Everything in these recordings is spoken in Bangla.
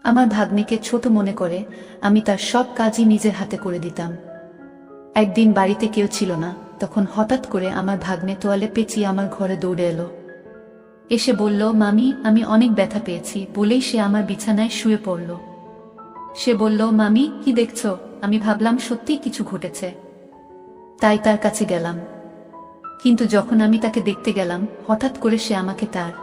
আমার ভাগ্নিকে ছোট মনে করে আমি তার সব কাজই নিজের হাতে করে দিতাম। একদিন বাড়িতে কেউ ছিল না, তখন হঠাৎ করে আমার ভাগ্নে তোয়ালে পেঁচিয়ে আমার ঘরে দৌড়ে এলো। এসে বলল, মামি আমি অনেক ব্যথা পেয়েছি, বলেই সে আমার বিছানায় শুয়ে পড়ল। সে বলল, মামি কি দেখছো? আমি ভাবলাম সত্যিই কিছু ঘটেছে, তাই তার কাছে গেলাম। কিন্তু যখন আমি তাকে দেখতে গেলাম, হঠাৎ করে সে আমাকে তার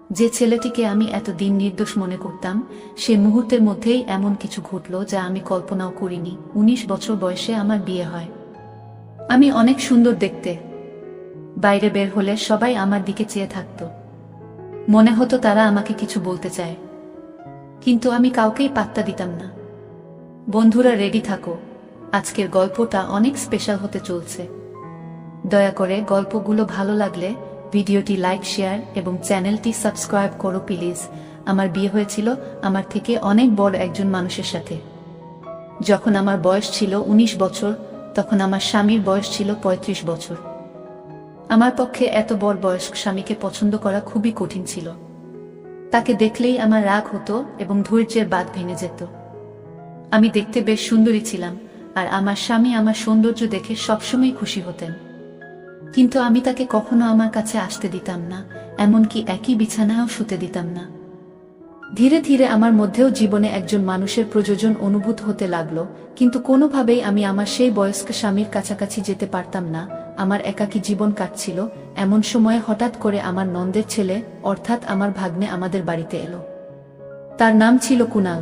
যে ছেলেটিকে আমি এতদিন নির্দোষ মনে করতাম, সে মুহূর্তের মধ্যেই এমন কিছু ঘটল যা আমি কল্পনাও করিনি। 19 বছর বয়সে আমার বিয়ে হয়। আমি অনেক সুন্দর দেখতে। বাইরে বের হলে সবাই আমার দিকে চেয়ে থাকত, মনে হতো তারা আমাকে কিছু বলতে চায়, কিন্তু আমি কাউকেই পাত্তা দিতাম না। বন্ধুরা রেডি থাকো, আজকের গল্পটা অনেক স্পেশাল হতে চলছে। দয়া করে গল্পগুলো ভালো লাগলে ভিডিওটি লাইক, শেয়ার এবং চ্যানেলটি সাবস্ক্রাইব করো প্লিজ। আমার বিয়ে হয়েছিল আমার থেকে অনেক বড় একজন মানুষের সাথে। যখন আমার বয়স ছিল 19 বছর, তখন আমার স্বামীর বয়স ছিল 35 বছর। আমার পক্ষে এত বড় বয়স্ক স্বামীকে পছন্দ করা খুবই কঠিন ছিল। তাকে দেখলেই আমার রাগ হতো এবং ধৈর্যের বাঁধ ভেঙে যেত। আমি দেখতে বেশ সুন্দরী ছিলাম, আর আমার স্বামী আমার সৌন্দর্য দেখে সবসময় খুশি হতেন। কিন্তু আমি তাকে কখনো আমার কাছে আসতে দিতাম না, এমনকি একই বিছানায়ও শুতে দিতাম না। ধীরে ধীরে আমার মধ্যেও জীবনে একজন মানুষের প্রয়োজন অনুভূত হতে লাগলো, কিন্তু কোনোভাবেই আমি আমার সেই বয়স্ক স্বামীর কাছাকাছি যেতে পারতাম না। আমার একাকী জীবন কাটছিল। এমন সময়ে হঠাৎ করে আমার নন্দের ছেলে অর্থাৎ আমার ভাগ্নে আমাদের বাড়িতে এলো। তার নাম ছিল কুনাল।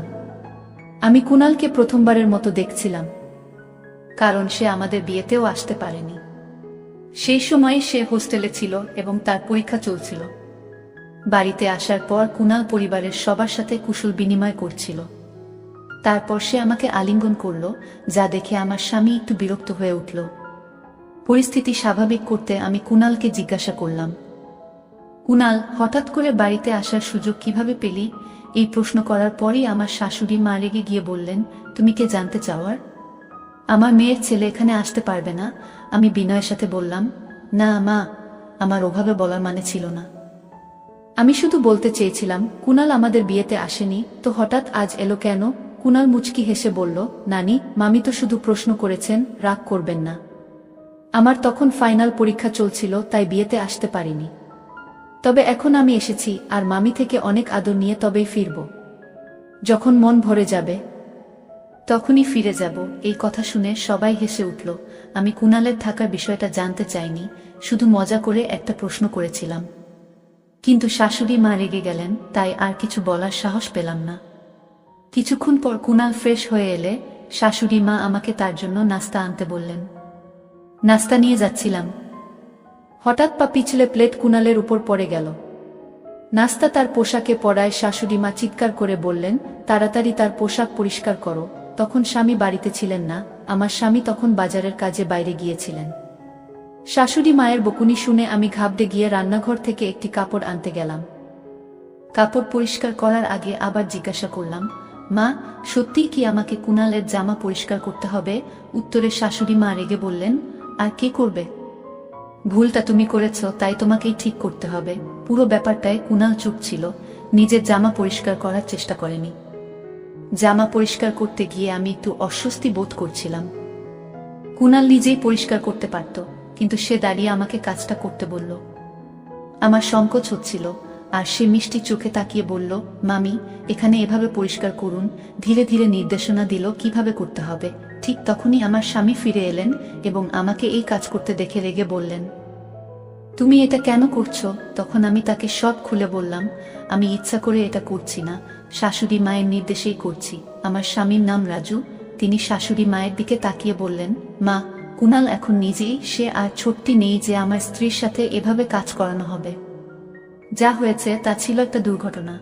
আমি কুনালকে প্রথমবারের মতো দেখছিলাম, কারণ সে আমাদের বিয়েতেও আসতে পারেনি। সেই সময়ে সে হোস্টেলে ছিল এবং তার পরীক্ষা চলছিল। বাড়িতে আসার পর কুনাল পরিবারের সবার সাথে কুশল বিনিময় করছিল। তারপর সে আমাকে আলিঙ্গন করল, যা দেখে আমার স্বামী একটু বিরক্ত হয়ে উঠল। পরিস্থিতি স্বাভাবিক করতে আমি কুনালকে জিজ্ঞাসা করলাম, কুনাল, হঠাৎ করে বাড়িতে আসার সুযোগ কিভাবে পেলি? এই প্রশ্ন করার পরই আমার শাশুড়ি মা রেগে গিয়ে বললেন, তুমি কে জানতে চাওয়ার? আমার মেয়ের ছেলে এখানে আসতে পারবে না। আমি বিনয়ের সাথে বললাম, না মা, আমার ওভাবে বলার মানে ছিল না। আমি শুধু বলতে চেয়েছিলাম কুনাল আমাদের বিয়েতে আসেনি, তো হঠাৎ আজ এলো কেন? কুনাল মুচকি হেসে বলল, নানি, মামি তো শুধু প্রশ্ন করেছেন, রাগ করবেন না। আমার তখন ফাইনাল পরীক্ষা চলছিল, তাই বিয়েতে আসতে পারিনি। তবে এখন আমি এসেছি, আর মামি থেকে অনেক আদর নিয়ে তবেই ফিরব। যখন মন ভরে যাবে তখনই ফিরে যাব। এই কথা শুনে সবাই হেসে উঠল। আমি কুনালের থাকার বিষয়টা জানতে চাইনি, শুধু মজা করে একটা প্রশ্ন করেছিলাম। কিন্তু শাশুড়ি মা রেগে গেলেন, তাই আর কিছু বলার সাহস পেলাম না। কিছুক্ষণ পর কুনাল ফ্রেশ হয়ে এলে শাশুড়ি মা আমাকে তার জন্য নাস্তা আনতে বললেন। নাস্তা নিয়ে যাচ্ছিলাম, হঠাৎ পা পিছলে প্লেট কুনালের উপর পড়ে গেল। নাস্তা তার পোশাকে পড়ায় শাশুড়ি মা চিৎকার করে বললেন, তাড়াতাড়ি তার পোশাক পরিষ্কার করো। তখন স্বামী বাড়িতে ছিলেন না, আমার স্বামী তখন বাজারের কাজে বাইরে গিয়েছিলেন। শাশুড়ি মায়ের বকুনি শুনে আমি ঘাবড়ে গিয়ে রান্নাঘর থেকে একটি কাপড় আনতে গেলাম। কাপড় পরিষ্কার করার আগে আবার জিজ্ঞাসা করলাম, মা, সত্যিই কি আমাকে কুনালের জামা পরিষ্কার করতে হবে? উত্তরে শাশুড়ি মা রেগে বললেন, আর কে করবে? ভুলটা তুমি করেছ, তাই তোমাকেই ঠিক করতে হবে। পুরো ব্যাপারটায় কুনাল চুপ ছিল, নিজের জামা পরিষ্কার করার চেষ্টা করেনি। জামা পরিষ্কার করতে গিয়ে আমি একটু অস্বস্তি বোধ করছিলাম। কুনাল নিজেই পরিষ্কার করতে পারত, কিন্তু সে দাঁড়িয়ে আমাকে কাজটা করতে বলল। আমার সংকোচ হচ্ছিল, আর সে মিষ্টি চোখে তাকিয়ে বলল, মামি, এখানে এভাবে পরিষ্কার করুন। ধীরে ধীরে নির্দেশনা দিল কিভাবে করতে হবে। ঠিক তখনই আমার স্বামী ফিরে এলেন এবং আমাকে এই কাজ করতে দেখে রেগে বললেন, তুমি এটা কেন করছো? তখন আমি তাকে সব খুলে বললাম, আমি ইচ্ছা করে এটা করছি না, শাশুড়ি মায়ের নির্দেশেই করছি। আমার স্বামীর নাম রাজু। তিনি শাশুড়ি মায়ের দিকে তাকিয়ে বললেন, মা, কুনাল এখন নিজেই, সে আর ছোট্টি নেই যে আমার স্ত্রীর সাথে এভাবে কাজ করানো হবে। যা হয়েছে তা ছিল একটা দুর্ঘটনা।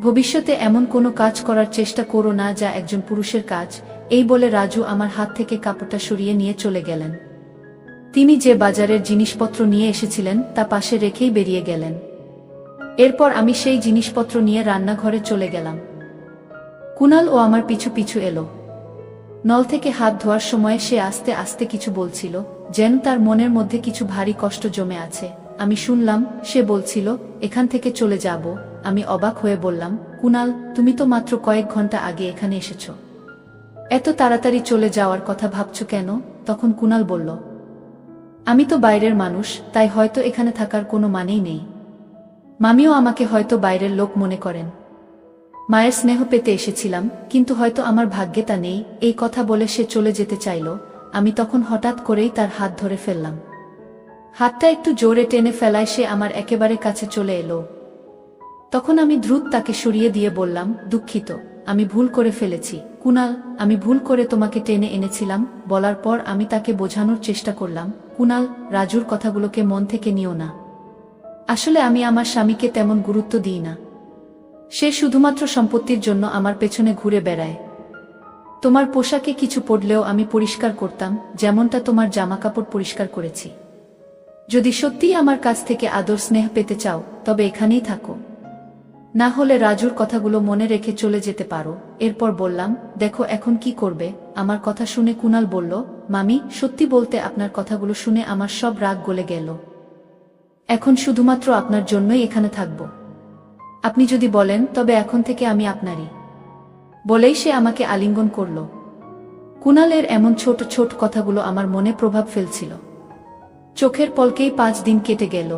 ভবিষ্যতে এমন কোনো কাজ করার চেষ্টা করো না যা একজন পুরুষের কাজ। এই বলে রাজু আমার হাত থেকে কাপড়টা সরিয়ে নিয়ে চলে গেলেন। তিনি যে বাজারের জিনিসপত্র নিয়ে এসেছিলেন তা পাশে রেখেই বেরিয়ে গেলেন। এরপর আমি সেই জিনিসপত্র নিয়ে রান্নাঘরে চলে গেলাম। কুনাল ও আমার পিছু পিছু এলো। নল থেকে হাত ধোয়ার সময় সে আস্তে আস্তে কিছু বলছিল, যেন তার মনের মধ্যে কিছু ভারী কষ্ট জমে আছে। আমি শুনলাম সে বলছিল, এখান থেকে চলে যাব, আমি অবাক হয়ে বললাম, কুনাল, তুমি তো মাত্র কয়েক ঘন্টা আগে এখানে এসেছ। এত তাড়াতাড়ি চলে যাওয়ার কথা ভাবছো কেন? তখন কুনাল বলল, আমি তো বাইরের মানুষ, তাই হয়তো এখানে থাকার কোনো মানেই নেই। মামিও আমাকে হয়তো বাইরের লোক মনে করেন। মায়ের স্নেহ পেতে এসেছিলাম, কিন্তু হয়তো আমার ভাগ্যে তা নেই। এই কথা বলে সে চলে যেতে চাইল। আমি তখন হঠাৎ করেই তার হাত ধরে ফেললাম। হাতটা একটু জোরে টেনে ফেলায় সে আমার একেবারে কাছে চলে এলো। তখন আমি দ্রুত তাকে সরিয়ে দিয়ে বললাম, দুঃখিত, আমি ভুল করে ফেলেছি কুনাল, আমি ভুল করে তোমাকে টেনে এনেছিলাম। বলার পর আমি তাকে বোঝানোর চেষ্টা করলাম, কুনাল, রাজুর কথাগুলোকে মন থেকে নিও না। আসলে আমি আমার স্বামীকে তেমন গুরুত্ব দিই না। সে শুধুমাত্র সম্পত্তির জন্য আমার পেছনে ঘুরে বেড়ায়। তোমার পোশাকে কিছু পড়লেও আমি পরিষ্কার করতাম, যেমনটা তোমার জামাকাপড় পরিষ্কার করেছি। যদি সত্যিই আমার কাছ থেকে আদর স্নেহ পেতে চাও, তবে এখানেই থাকো। না হলে রাজুর কথাগুলো মনে রেখে চলে যেতে পারো। এরপর বললাম, দেখো এখন কি করবে? আমার কথা শুনে কুনাল বলল, মামি, সত্যি বলতে আপনার কথাগুলো শুনে আমার সব রাগ গলে গেল। এখন শুধুমাত্র আপনার জন্যই এখানে থাকব। আপনি যদি বলেন তবে এখন থেকে আমি আপনারই। বলেই সে আমাকে আলিঙ্গন করল। কুনালের এমন ছোট ছোট কথাগুলো আমার মনে প্রভাব ফেলছিল। চোখের পলকেই 5 দিন কেটে গেল।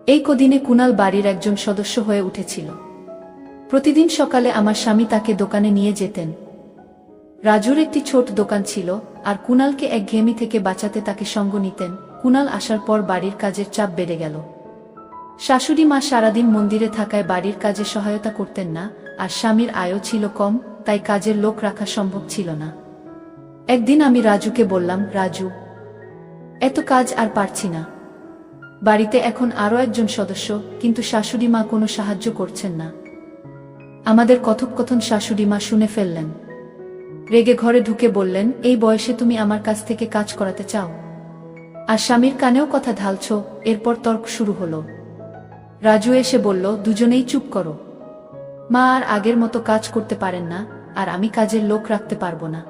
এই কদিনে কুনাল বাড়ির একজন সদস্য হয়ে উঠেছিল। প্রতিদিন সকালে আমার স্বামী তাকে দোকানে নিয়ে যেতেন। রাজুর একটি ছোট দোকান ছিল, আর কুনালকে একঘেয়েমি থেকে বাঁচাতে তাকে সঙ্গ নিতেন। কুনাল আসার পর বাড়ির কাজের চাপ বেড়ে গেল। শাশুড়ি মা সারাদিন মন্দিরে থাকায় বাড়ির কাজে সহায়তা করতেন না, আর স্বামীর আয়ও ছিল কম, তাই কাজের লোক রাখা সম্ভব ছিল না। একদিন আমি রাজুকে বললাম, রাজু, এত কাজ আর পারছি না। বাড়িতে এখন আরও একজন সদস্য, কিন্তু শাশুড়ি মা কোনো সাহায্য করছেন না। আমাদের কথোপকথন শাশুড়ি মা শুনে ফেললেন। রেগে ঘরে ঢুকে বললেন, এই বয়সে তুমি আমার কাছ থেকে কাজ করাতে চাও? আর স্বামীর কানেও কথা ঢালছ? এরপর তর্ক শুরু হলো। রাজু এসে বলল, দুজনেই চুপ করো। মা আর আগের মতো কাজ করতে পারেন না, আর আমি কাজের লোক রাখতে পারবো না,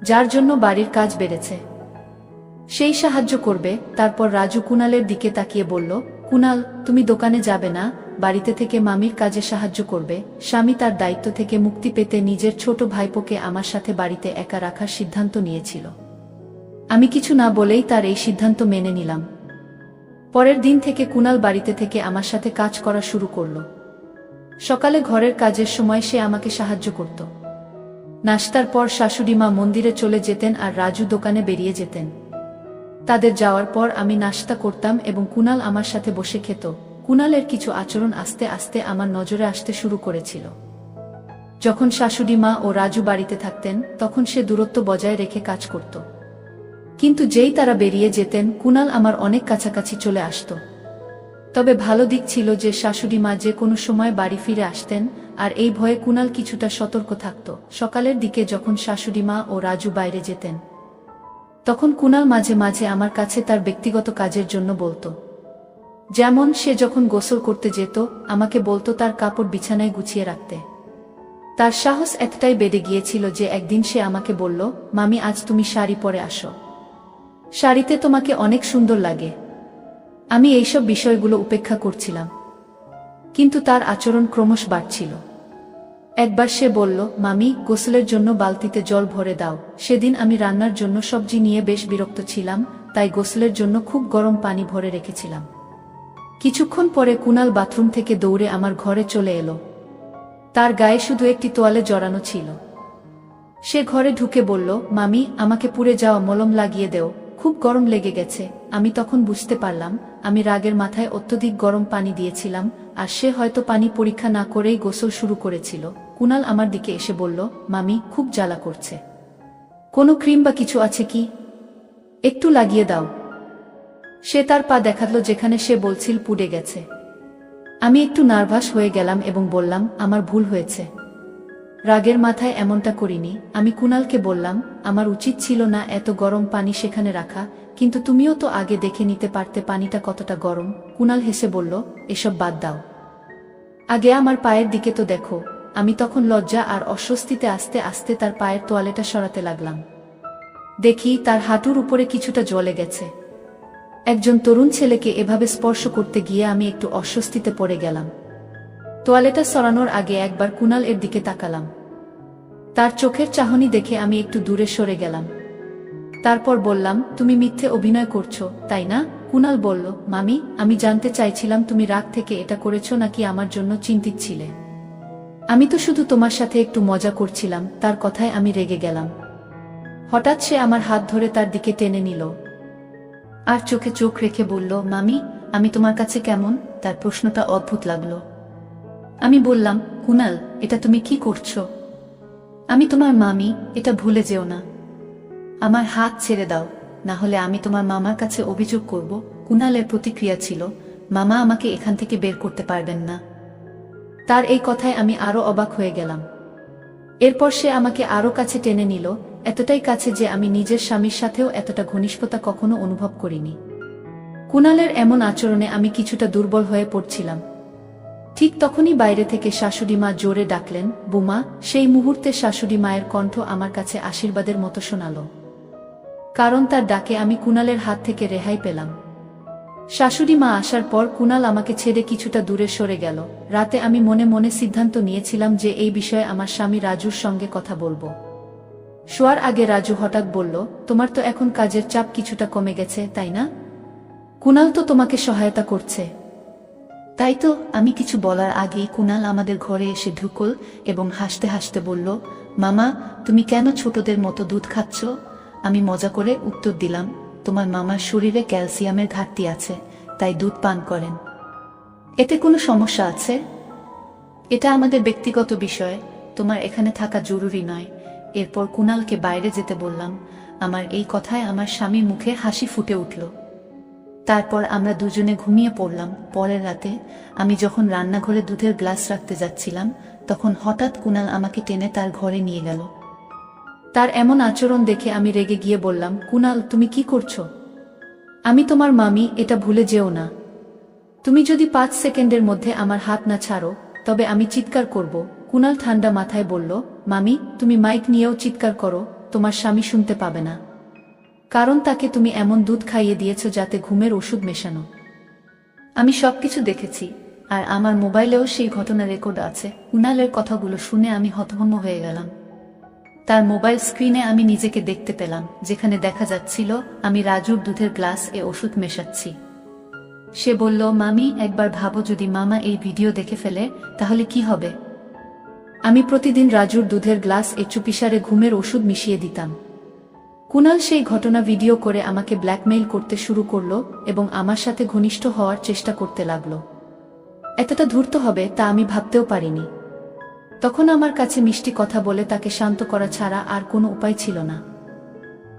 যার জন্য বাড়ির কাজ বেড়েছে। সেই সাহায্য করবে। তারপর রাজু কুনালের দিকে তাকিয়ে বলল, কুনাল, তুমি দোকানে যাবে না, বাড়িতে থেকে মামির কাজে সাহায্য করবে। স্বামী তার দায়িত্ব থেকে মুক্তি পেতে নিজের ছোট ভাইপোকে আমার সাথে বাড়িতে একা রাখার সিদ্ধান্ত নিয়েছিল। আমি কিছু না বলেই তার এই সিদ্ধান্ত মেনে নিলাম। পরের দিন থেকে কুনাল বাড়িতে থেকে আমার সাথে কাজ করা শুরু করল। সকালে ঘরের কাজের সময় সে আমাকে সাহায্য করত। নাশতার পর শাশুড়ি মা মন্দিরে চলে যেতেন আর রাজু দোকানে বেরিয়ে যেতেন। তাদের যাওয়ার পর আমি নাশতা করতাম এবং কুনাল আমার সাথে বসে খেত। কুনালের কিছু আচরণ আস্তে আস্তে আমার নজরে আসতে শুরু করেছিল। যখন শাশুড়ি মা ও রাজু বাড়িতে থাকতেন, তখন সে দূরত্ব বজায় রেখে কাজ করত। কিন্তু যেই তারা বেরিয়ে যেতেন, কুনাল আমার অনেক কাছাকাছি চলে আসত। তবে ভালো দিক ছিল যে শাশুড়ি মা যে কোনো সময় বাড়ি ফিরে আসতেন, আর এই ভয়ে কুনাল কিছুটা সতর্ক থাকত। সকালের দিকে যখন শাশুড়ি মা ও রাজু বাইরে যেতেন, তখন কুনাল মাঝে মাঝে আমার কাছে তার ব্যক্তিগত কাজের জন্য বলতো। যেমন সে যখন গোসল করতে যেত, আমাকে বলতো তার কাপড় বিছানায় গুছিয়ে রাখতে। তার সাহস এতটাই বেড়ে গিয়েছিল যে একদিন সে আমাকে বলল, মামি, আজ তুমি শাড়ি পরে আসো, শাড়িতে তোমাকে অনেক সুন্দর লাগে। আমি এইসব বিষয়গুলো উপেক্ষা করছিলাম, কিন্তু তার আচরণ ক্রমশ বাড়ছিল। একবার সে বলল, মামি, গোসলের জন্য বালতিতে জল ভরে দাও। সেদিন আমি রান্নার জন্য সবজি নিয়ে বেশ বিরক্ত ছিলাম, তাই গোসলের জন্য খুব গরম পানি ভরে রেখেছিলাম। কিছুক্ষণ পরে কুনাল বাথরুম থেকে দৌড়ে আমার ঘরে চলে এলো। তার গায়ে শুধু একটি তোয়ালে জড়ানো ছিল। সে ঘরে ঢুকে বলল, মামি, আমাকে পুড়ে যাওয়া মলম লাগিয়ে দেও, খুব গরম লেগে গেছে। আমি তখন বুঝতে পারলাম আমি রাগের মাথায় অত্যধিক গরম পানি দিয়েছিলাম, আর সে হয়তো পানি পরীক্ষা না করেই গোসল শুরু করেছিল। কুনাল আমার দিকে এসে বলল, মামি, খুব জ্বালা করছে, কোনো ক্রিম বা কিছু আছে কি? একটু লাগিয়ে দাও। সে তার পা দেখালো যেখানে সে বলছিল পুড়ে গেছে। আমি একটু নার্ভাস হয়ে গেলাম এবং বললাম, আমার ভুল হয়েছে, রাগের মাথায় এমনটা করিনি। আমি কুনালকে বললাম, আমার উচিত ছিল না এত গরম পানি সেখানে রাখা, কিন্তু তুমিও তো আগে দেখে নিতে পারতে পানিটা কতটা গরম। কুনাল হেসে বলল, এসব বাদ দাও, আগে আমার পায়ের দিকে তো দেখো। আমি তখন লজ্জা আর অস্বস্তিতে আস্তে আস্তে তার পায়ের তোয়ালেটা সরাতে লাগলাম। দেখি তার হাঁটুর উপরে কিছুটা জ্বলে গেছে। একজন তরুণ ছেলেকে এভাবে স্পর্শ করতে গিয়ে আমি একটু অস্বস্তিতে পড়ে গেলাম। তোয়ালেটা সরানোর আগে একবার কুনাল এর দিকে তাকালাম। তার চোখের চাহনি দেখে আমি একটু দূরে সরে গেলাম। তারপর বললাম, তুমি মিথ্যে অভিনয় করছো, তাই না? কুনাল বলল, মামি, আমি জানতে চাইছিলাম তুমি রাগ থেকে এটা করেছো নাকি আমার জন্য চিন্তিত ছিলে। আমি তো শুধু তোমার সাথে একটু মজা করছিলাম। তার কথায় আমি রেগে গেলাম। হঠাৎ সে আমার হাত ধরে তার দিকে টেনে নিল আর চোখে চোখ রেখে বলল, মামি, আমি তোমার কাছে কেমন? তার প্রশ্নটা অদ্ভুত লাগলো। আমি বললাম, কুনাল, এটা তুমি কি করছো? আমি তোমার মামি, এটা ভুলে যেও না। আমার হাত ছেড়ে দাও, না হলে আমি তোমার মামার কাছে অভিযোগ করব। কুনালের প্রতিক্রিয়া ছিল, মামা আমাকে এখান থেকে বের করতে পারবেন না। তার এই কথায় আমি আরো অবাক হয়ে গেলাম। এরপর সে আমাকে আরো কাছে টেনে নিল, এতটাই কাছে যে আমি নিজের স্বামীর সাথেও এতটা ঘনিষ্ঠতা কখনো অনুভব করিনি। কুনালের এমন আচরণে আমি কিছুটা দুর্বল হয়ে পড়ছিলাম। ঠিক তখনই বাইরে থেকে শাশুড়ি মা জোরে ডাকলেন, বুমা। সেই মুহূর্তে শাশুড়ি মায়ের কণ্ঠ আমার কাছে আশীর্বাদের মতো শোনালো, কারণ তার ডাকে আমি কুনালের হাত থেকে রেহাই পেলাম। শাশুড়ি মা আসার পর কুনাল আমাকে ছেড়ে কিছুটা দূরে সরে গেল। রাতে আমি মনে মনে সিদ্ধান্ত নিয়েছিলাম যে এই বিষয়ে আমার স্বামী রাজুর সঙ্গে কথা বলবো। শোয়ার আগে রাজু হঠাৎ বলল, তোমার তো এখন কাজের চাপ কিছুটা কমে গেছে, তাই না? কুনাল তো তোমাকে সহায়তা করছে। তাই তো। আমি কিছু বলার আগেই কুনাল আমাদের ঘরে এসে ঢুকল এবং হাসতে হাসতে বলল, মামা, তুমি কেন ছোটদের মতো দুধ খাচ্ছ? আমি মজা করে উত্তর দিলাম, তোমার মামার শরীরে ক্যালসিয়ামের ঘাটতি আছে, তাই দুধ পান করেন। এতে কোনো সমস্যা আছে? এটা আমাদের ব্যক্তিগত বিষয়, তোমার এখানে থাকা জরুরি নয়। এরপর কুনালকে বাইরে যেতে বললাম। আমার এই কথায় আমার স্বামীর মুখে হাসি ফুটে উঠল। তারপর আমরা দুজনে ঘুমিয়ে পড়লাম। পরের রাতে আমি যখন রান্নাঘরে দুধের গ্লাস রাখতে যাচ্ছিলাম, তখন হঠাৎ কুনাল আমাকে টেনে তার ঘরে নিয়ে গেল। তার এমন আচরণ দেখে আমি রেগে গিয়ে বললাম, কুনাল, তুমি কি করছো? আমি তোমার মামি, এটা ভুলে যেও না। তুমি যদি 5 সেকেন্ডের মধ্যে আমার হাত না ছাড়ো, তবে আমি চিৎকার করব। কুনাল ঠান্ডা মাথায় বলল, মামি, তুমি মাইক নিয়েও চিৎকার করো, তোমার স্বামী শুনতে পাবে না। কারণ তাকে তুমি এমন দুধ খাইয়ে দিয়েছ যাতে ঘুমের ওষুধ মেশানো। আমি সবকিছু দেখেছি, আর আমার মোবাইলেও সেই ঘটনা রেকর্ড আছে। কুনালের কথাগুলো শুনে আমি হতভম্ব হয়ে গেলাম। তার মোবাইল স্ক্রিনে আমি নিজেকে দেখতে পেলাম, যেখানে দেখা যাচ্ছিল আমি রাজুর দুধের গ্লাস এ ওষুধ মেশাচ্ছি। সে বলল, মামি, একবার ভাবো, যদি মামা এই ভিডিও দেখে ফেলে, তাহলে কি হবে? আমি প্রতিদিন রাজুর দুধের গ্লাস এ চুপিসারে ঘুমের ওষুধ মিশিয়ে দিতাম। কুনাল সেই ঘটনা ভিডিও করে আমাকে ব্ল্যাকমেইল করতে শুরু করলো এবং আমার সাথে ঘনিষ্ঠ হওয়ার চেষ্টা করতে লাগলো। এতটা ধূর্ত হবে তা আমি ভাবতেও পারিনি। তখন আমার কাছে মিষ্টি কথা বলে তাকে শান্ত করা ছাড়া আর কোনো উপায় ছিল না।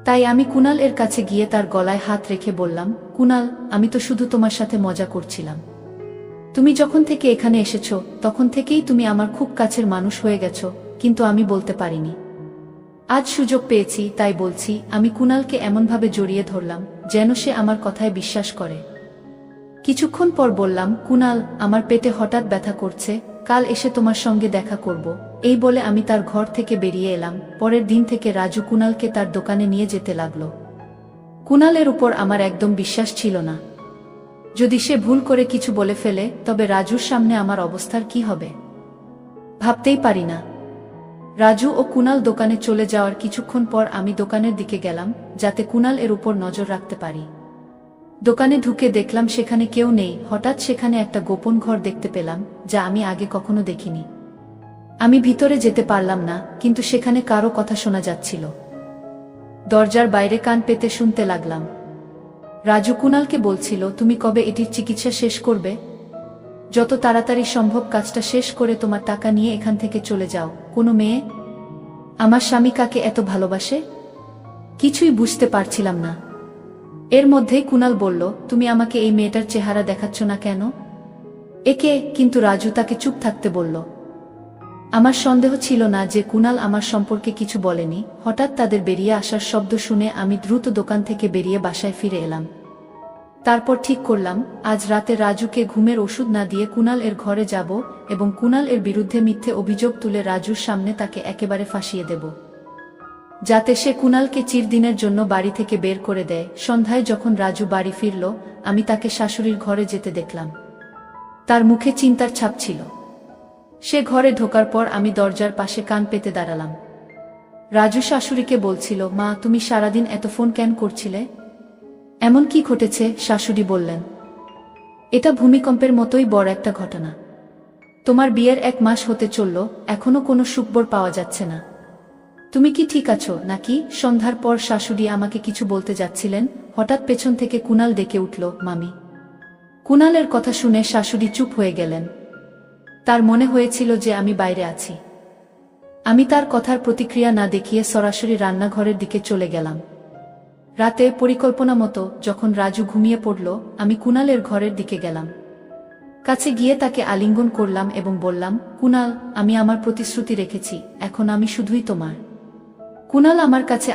তাই আমি কুনাল এর কাছে গিয়ে তার গলায় হাত রেখে বললাম, কুনাল, আমি তো শুধু তোমার সাথে মজা করছিলাম। তুমি যখন থেকে এখানে এসেছো, তখন থেকেই তুমি আমার খুব কাছের মানুষ হয়ে গেছো, কিন্তু আমি বলতে পারিনি। আজ সুযোগ পেয়েছি, তাই বলছি। আমি কুনালকে এমনভাবে জড়িয়ে ধরলাম যেন সে আমার কথায় বিশ্বাস করে। কিছুক্ষণ পর বললাম, কুনাল, আমার পেটে হঠাৎ ব্যথা করছে, কাল এসে তোমার সঙ্গে দেখা করব। এই বলে আমি তার ঘর থেকে বেরিয়ে এলাম। পরের দিন থেকে রাজু কুনালকে তার দোকানে নিয়ে যেতে লাগলো। কুনালের উপর আমার একদম বিশ্বাস ছিল না। যদি সে ভুল করে কিছু বলে ফেলে, তবে রাজুর সামনে আমার অবস্থার কি হবে ভাবতেই পারি না। রাজু ও কুনাল দোকানে চলে যাওয়ার কিছুক্ষণ পর আমি দোকানের দিকে গেলাম, যাতে কুনাল এর উপর নজর রাখতে পারি। দোকানে ঢুকে দেখলাম সেখানে কেউ নেই। হঠাৎ সেখানে একটা গোপন ঘর দেখতে পেলাম, যা আমি আগে কখনো দেখিনি। আমি ভিতরে যেতে পারলাম না, কিন্তু সেখানে কারো কথা শোনা যাচ্ছিল। দরজার বাইরে কান পেতে শুনতে লাগলাম। রাজু কুনালকে বলছিল, তুমি কবে এটির চিকিৎসা শেষ করবে? যত তাড়াতাড়ি সম্ভব কাজটা শেষ করে তোমার টাকা নিয়ে এখান থেকে চলে যাও। কোনো মেয়ে আমার স্বামী কাকে এত ভালোবাসে? কিছুই বুঝতে পারছিলাম না। এর মধ্যেই কুনাল বলল, তুমি আমাকে এই মেয়েটার চেহারা দেখাচ্ছ না কেন? একে? কিন্তু রাজু তাকে চুপ থাকতে বলল। আমার সন্দেহ ছিল না যে কুনাল আমার সম্পর্কে কিছু বলেনি। হঠাৎ তাদের বেরিয়ে আসার শব্দ শুনে আমি দ্রুত দোকান থেকে বেরিয়ে বাসায় ফিরে এলাম। তারপর ঠিক করলাম, আজ রাতে রাজুকে ঘুমের ওষুধ না দিয়ে কুনাল এর ঘরে যাব এবং কুনাল এর বিরুদ্ধে মিথ্যে অভিযোগ তুলে রাজুর সামনে তাকে একেবারে ফাঁসিয়ে দেব, যাতে সে কুনালকে চিরদিনের জন্য বাড়ি থেকে বের করে দেয়। সন্ধ্যায় যখন রাজু বাড়ি ফিরল, আমি তাকে শাশুড়ির ঘরে যেতে দেখলাম। তার মুখে চিন্তার ছাপ ছিল। সে ঘরে ঢোকার পর আমি দরজার পাশে কান পেতে দাঁড়ালাম। রাজু শাশুড়িকে বলছিল, মা তুমি সারাদিন এত ফোন কেন করছিলে? এমন কি ঘটেছে? শাশুড়ি বললেন, এটা ভূমিকম্পের মতোই বড় একটা ঘটনা। তোমার বিয়ের 1 মাস হতে চলল, এখনো কোনো সুখবর পাওয়া যাচ্ছে না। তুমি কি ঠিক আছো নাকি? সন্ধ্যার পর শাশুড়ি আমাকে কিছু বলতে যাচ্ছিলেন, হঠাৎ পেছন থেকে কুনাল ডেকে উঠল, মামি। কুনালের কথা শুনে শাশুড়ি চুপ হয়ে গেলেন। তার মনে হয়েছিল যে আমি বাইরে আছি। আমি তার কথার প্রতিক্রিয়া না দেখিয়ে সরাসরি রান্নাঘরের দিকে চলে গেলাম। রাতে পরিকল্পনা মতো যখন রাজু ঘুমিয়ে পড়ল, আমি কুনালের ঘরের দিকে গেলাম। কাছে গিয়ে তাকে আলিঙ্গন করলাম এবং বললাম, কুনাল, আমি আমার প্রতিশ্রুতি রেখেছি, এখন আমি শুধুই তোমার। কুনাল আমার কাছে